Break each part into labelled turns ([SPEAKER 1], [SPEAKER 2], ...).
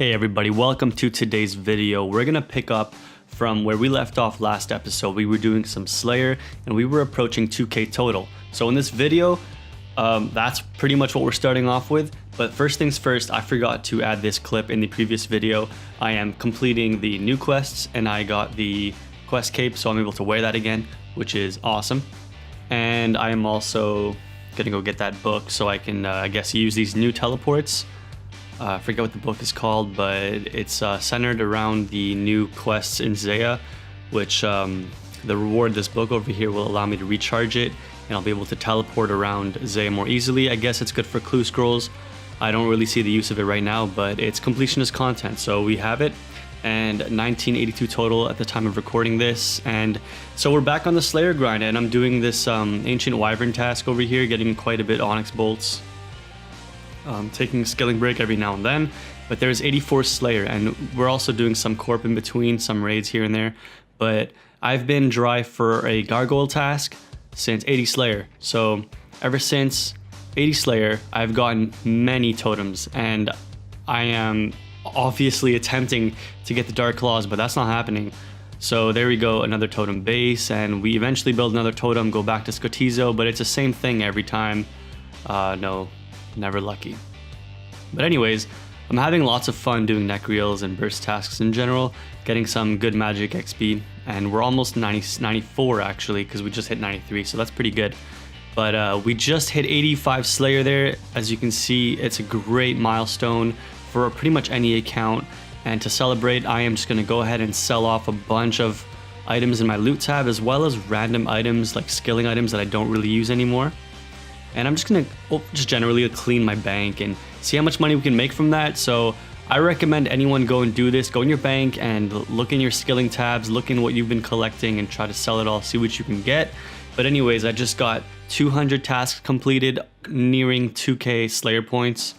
[SPEAKER 1] Hey everybody, welcome to today's video. We're gonna pick up from where we left off last episode. We were doing some Slayer and we were approaching 2k total. So in this video, that's pretty much what we're starting off with. But first things first, I forgot to add this clip in the previous video. I am completing the new quests and I got the quest cape, so I'm able to wear that again, which is awesome. And I am also gonna go get that book so I can, I guess, use these new teleports. I forget what the book is called, but it's centered around the new quests in Zaya, which the reward, this book over here, will allow me to recharge it, and I'll be able to teleport around Zaya more easily. I guess it's good for clue scrolls. I don't really see the use of it right now, but it's completionist content, so we have it. And 1982 total at the time of recording this, and so we're back on the Slayer grind, and I'm doing this Ancient Wyvern task over here, getting quite a bit Onyx bolts. Taking a skilling break every now and then, but there's 84 Slayer, and we're also doing some corp in between, some raids here and there. But I've been dry for a gargoyle task since 80 Slayer, so ever since 80 Slayer I've gotten many totems, and I am obviously attempting to get the Dark Claws, but that's not happening. So there we go, another totem base, and we eventually build another totem, go back to Scotizo, but it's the same thing every time. No, never lucky. But anyways, I'm having lots of fun doing neck reels and burst tasks in general, getting some good magic XP, and we're almost 94 actually, because we just hit 93, so that's pretty good. But we just hit 85 Slayer there. As you can see, it's a great milestone for pretty much any account, and to celebrate, I am just going to go ahead and sell off a bunch of items in my loot tab, as well as random items like skilling items that I don't really use anymore. And I'm just gonna just generally clean my bank and see how much money we can make from that. So I recommend anyone go and do this. Go in your bank and look in your skilling tabs, look in what you've been collecting and try to sell it all, see what you can get. But anyways, I just got 200 tasks completed, nearing 2k Slayer points.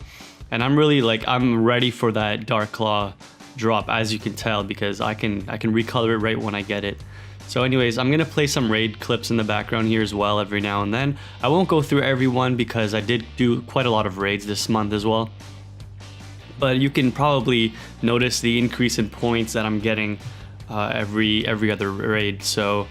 [SPEAKER 1] And I'm really I'm ready for that Dark Claw drop, as you can tell, because I can recolor it right when I get it. So anyways, I'm gonna play some raid clips in the background here as well every now and then. I won't go through every one because I did do quite a lot of raids this month as well. But you can probably notice the increase in points that I'm getting every other raid. So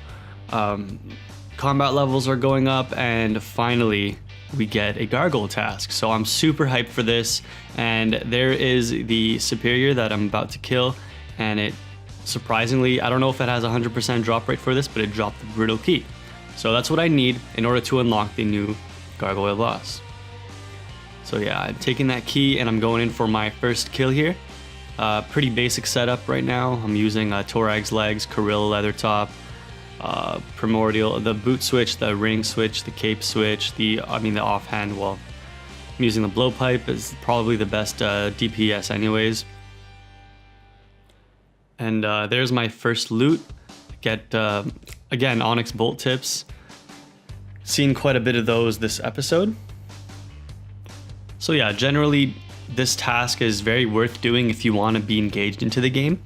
[SPEAKER 1] combat levels are going up, and finally we get a gargoyle task. So I'm super hyped for this, and there is the superior that I'm about to kill, and it surprisingly, I don't know if it has 100% drop rate for this, but it dropped the brutal key. So that's what I need in order to unlock the new gargoyle boss. So yeah, I'm taking that key and I'm going in for my first kill here. Pretty basic setup right now. I'm using Torag's legs, Kirill leather top, primordial, the boot switch, the ring switch, the cape switch, the offhand. Well, I'm using the blowpipe is probably the best DPS anyways. And there's my first loot. Get, again, Onyx bolt tips. Seen quite a bit of those this episode. So yeah, generally this task is very worth doing if you want to be engaged into the game.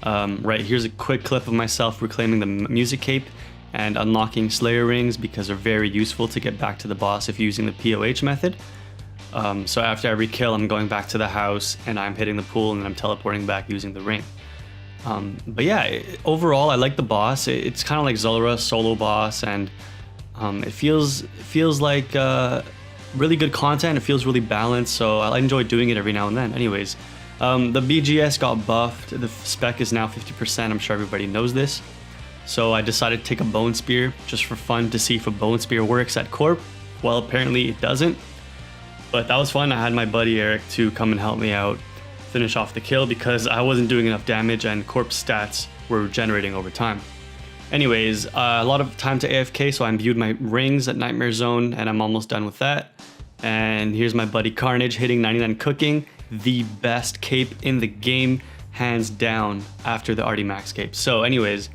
[SPEAKER 1] Right, here's a quick clip of myself reclaiming the music cape and unlocking Slayer rings, because they're very useful to get back to the boss if using the POH method. So after every kill, I'm going back to the house and I'm hitting the pool and then I'm teleporting back using the ring. But yeah, overall I like the boss. It's kind of like Zulrah solo boss, and it feels like really good content. It feels really balanced, so I enjoy doing it every now and then. Anyways, the BGS got buffed. The spec is now 50%. I'm sure everybody knows this. So I decided to take a bone spear just for fun to see if a bone spear works at corp. Well, apparently it doesn't, but that was fun. I had my buddy Eric to come and help me out finish off the kill because I wasn't doing enough damage and corpse stats were generating over time. Anyways, a lot of time to AFK, so I imbued my rings at Nightmare Zone and I'm almost done with that. And here's my buddy Carnage hitting 99 cooking, the best cape in the game, hands down, after the Artie Max cape. So anyways,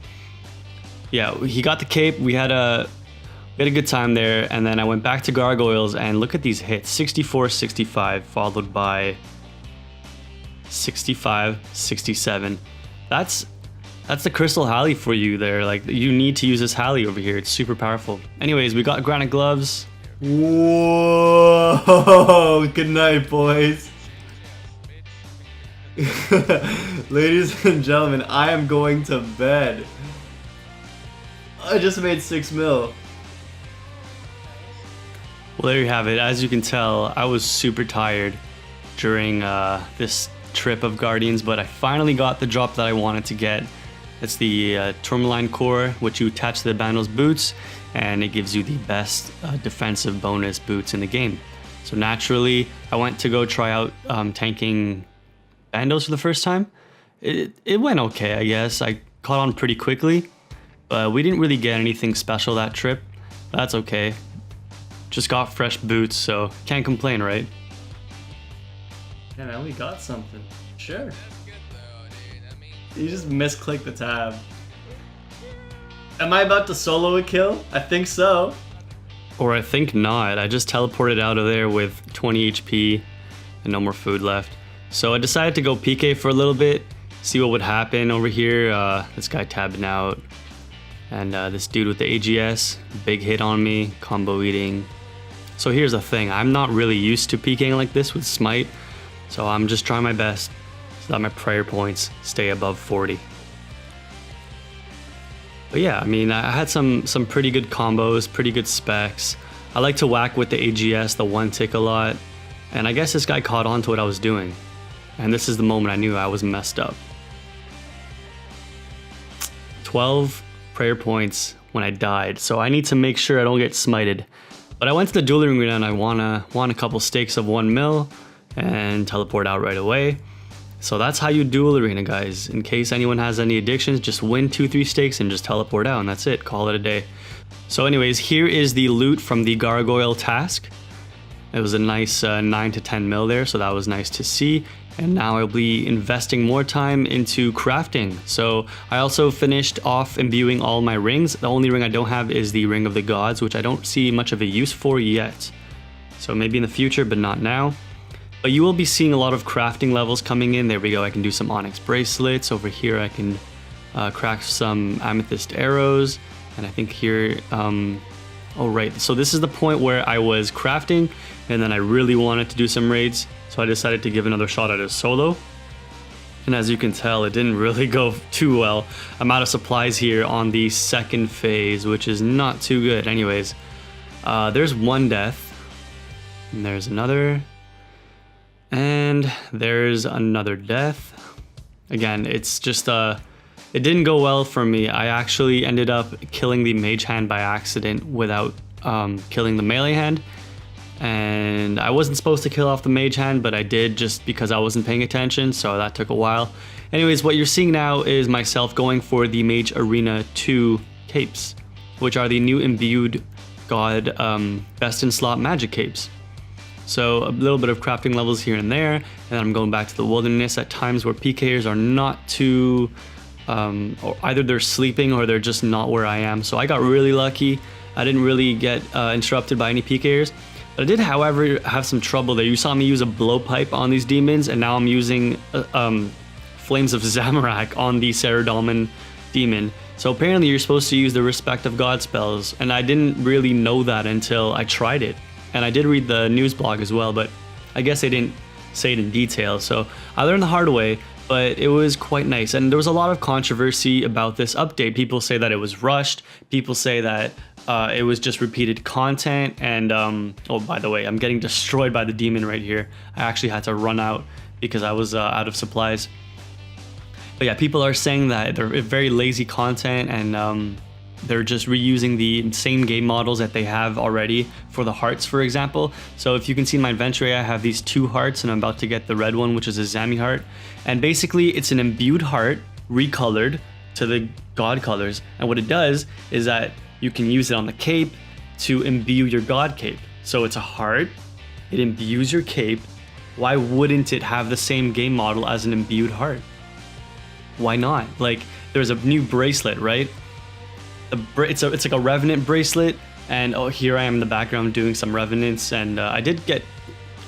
[SPEAKER 1] yeah, he got the cape, we had a good time there, and then I went back to gargoyles and look at these hits, 64, 65, followed by 65, 67. That's the Crystal Halley for you there. Like, you need to use this Halley over here. It's super powerful. Anyways, we got granite gloves. Whoa! Good night, boys. Ladies and gentlemen, I am going to bed. I just made 6 mil. Well, there you have it. As you can tell, I was super tired during this trip of Guardians, but I finally got the drop that I wanted to get. It's the Tourmaline core, which you attach to the Bandos boots, and it gives you the best defensive bonus boots in the game. So naturally, I went to go try out tanking Bandos for the first time. It went okay, I guess. I caught on pretty quickly, but we didn't really get anything special that trip. That's okay. Just got fresh boots, so can't complain, right? And I only got something. Sure. You just misclicked the tab. Am I about to solo a kill? I think so. Or I think not. I just teleported out of there with 20 HP and no more food left. So I decided to go PK for a little bit, see what would happen over here. This guy tabbing out. And this dude with the AGS, big hit on me, combo eating. So here's the thing, I'm not really used to PKing like this with Smite, so I'm just trying my best so that my prayer points stay above 40. But yeah, I mean, I had some pretty good combos, pretty good specs. I like to whack with the AGS, the one tick a lot, and I guess this guy caught on to what I was doing. And this is the moment I knew I was messed up. 12 prayer points when I died, so I need to make sure I don't get smited. But I went to the dueling arena and I won a couple stakes of 1 mil and teleport out right away. So that's how you duel arena, guys. In case anyone has any addictions, just win 2-3 stakes and just teleport out, and that's it. Call it a day. So anyways, here is the loot from the gargoyle task. It was a nice 9 to 10 mil there, so that was nice to see. And now I'll be investing more time into crafting. So I also finished off imbuing all my rings. The only ring I don't have is the Ring of the Gods, which I don't see much of a use for yet. So maybe in the future, but not now. But you will be seeing a lot of crafting levels coming in. There we go. I can do some onyx bracelets. Over here I can craft some amethyst arrows. And I think here, oh right. So this is the point where I was crafting and then I really wanted to do some raids. So I decided to give another shot at a solo. And as you can tell, it didn't really go too well. I'm out of supplies here on the second phase, which is not too good. Anyways, there's one death. And there's another. And there's another death. Again, it's just, it didn't go well for me. I actually ended up killing the mage hand by accident without killing the melee hand. And I wasn't supposed to kill off the mage hand, but I did just because I wasn't paying attention, so that took a while. Anyways, what you're seeing now is myself going for the Mage Arena 2 capes, which are the new imbued god best in slot magic capes. So a little bit of crafting levels here and there, and then I'm going back to the wilderness at times where PKers are not too, or either they're sleeping or they're just not where I am. So I got really lucky. I didn't really get interrupted by any PKers. But I did, however, have some trouble there. You saw me use a blowpipe on these demons, and now I'm using Flames of Zamorak on the Ceradolman demon. So apparently you're supposed to use the Respect of God spells, and I didn't really know that until I tried it. And I did read the news blog as well, but I guess they didn't say it in detail. So I learned the hard way, but it was quite nice. And there was a lot of controversy about this update. People say that it was rushed. People say that it was just repeated content. And oh, by the way, I'm getting destroyed by the demon right here. I actually had to run out because I was out of supplies. But yeah, people are saying that they're very lazy content, and they're just reusing the same game models that they have already for the hearts, for example. So if you can see in my inventory, I have these 2 hearts, and I'm about to get the red one, which is a Zami heart. And basically it's an imbued heart recolored to the god colors. And what it does is that you can use it on the cape to imbue your god cape. So it's a heart, it imbues your cape. Why wouldn't it have the same game model as an imbued heart? Why not? Like, there's a new bracelet, right? It's like a Revenant bracelet, and oh, here I am in the background doing some Revenants, and I did get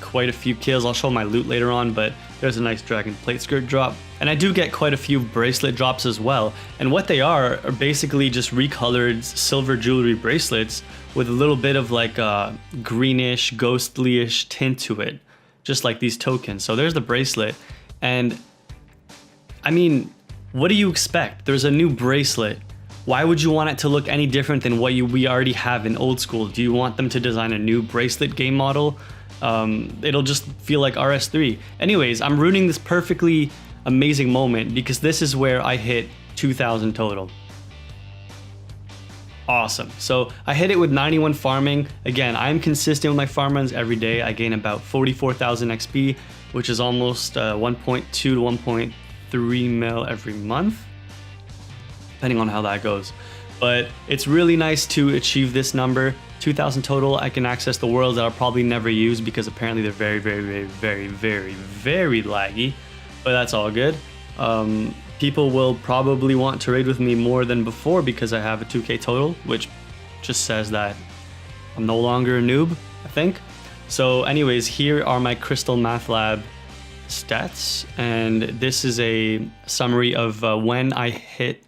[SPEAKER 1] quite a few kills. I'll show my loot later on, but there's a nice Dragon Plate Skirt drop. And I do get quite a few bracelet drops as well. And what they are basically just recolored silver jewelry bracelets with a little bit of like a greenish, ghostly-ish tint to it, just like these tokens. So there's the bracelet, and I mean, what do you expect? There's a new bracelet. Why would you want it to look any different than what we already have in old school? Do you want them to design a new bracelet game model? It'll just feel like RS3. Anyways, I'm ruining this perfectly amazing moment because this is where I hit 2,000 total. Awesome. So I hit it with 91 farming. Again, I'm consistent with my farm runs every day. I gain about 44,000 XP, which is almost 1.2 to 1.3 mil every month, depending on how that goes. But it's really nice to achieve this number. 2,000 total. I can access the worlds that I'll probably never use because apparently they're very, very, very, very, very, very laggy. But that's all good. People will probably want to raid with me more than before because I have a 2K total, which just says that I'm no longer a noob, I think. So anyways, here are my Crystal Math Lab stats, and this is a summary of when I hit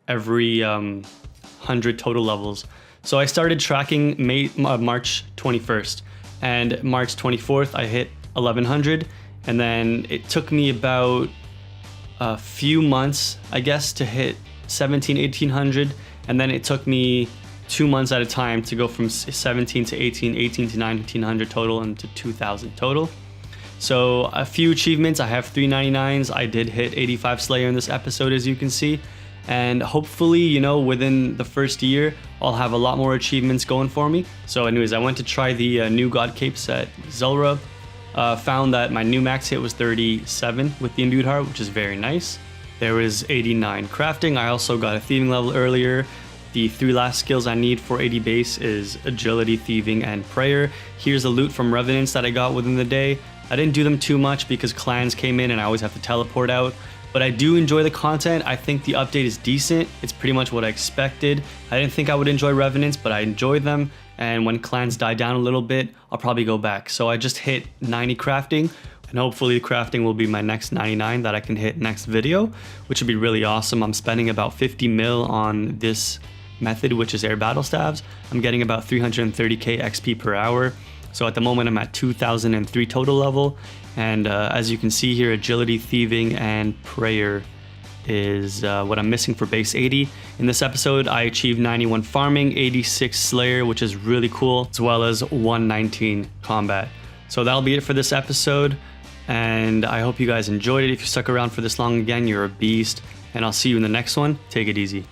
[SPEAKER 1] every 100 total levels. So I started tracking March 21st, and March 24th I hit 1100, and then it took me about a few months, I guess, to hit 1800, and then it took me 2 months at a time to go from 17 to 18, 18 to 1900 total, and to 2000 total. So a few achievements. I have 399s. I did hit 85 Slayer in this episode, as you can see, and hopefully, you know, within the first year I'll have a lot more achievements going for me. So anyways, I went to try the new God capes at Zelra. Found that my new max hit was 37 with the imbued heart, which is very nice. There was 89 crafting. I also got a thieving level earlier. The 3 last skills I need for 80 base is agility, thieving, and prayer. Here's the loot from revenants that I got within the day. I didn't do them too much because clans came in and I always have to teleport out. But I do enjoy the content. I think the update is decent. It's pretty much what I expected. I didn't think I would enjoy revenants, but I enjoyed them. And when clans die down a little bit, I'll probably go back. So I just hit 90 crafting, and hopefully crafting will be my next 99 that I can hit next video, which would be really awesome. I'm spending about 50 mil on this method, which is air battle staves. I'm getting about 330k XP per hour. So at the moment I'm at 2003 total level. And as you can see here, agility, thieving, and prayer is what I'm missing for base 80. In this episode, I achieved 91 farming, 86 slayer, which is really cool, as well as 119 combat. So that'll be it for this episode, and I hope you guys enjoyed it. If you stuck around for this long again, you're a beast, and I'll see you in the next one. Take it easy.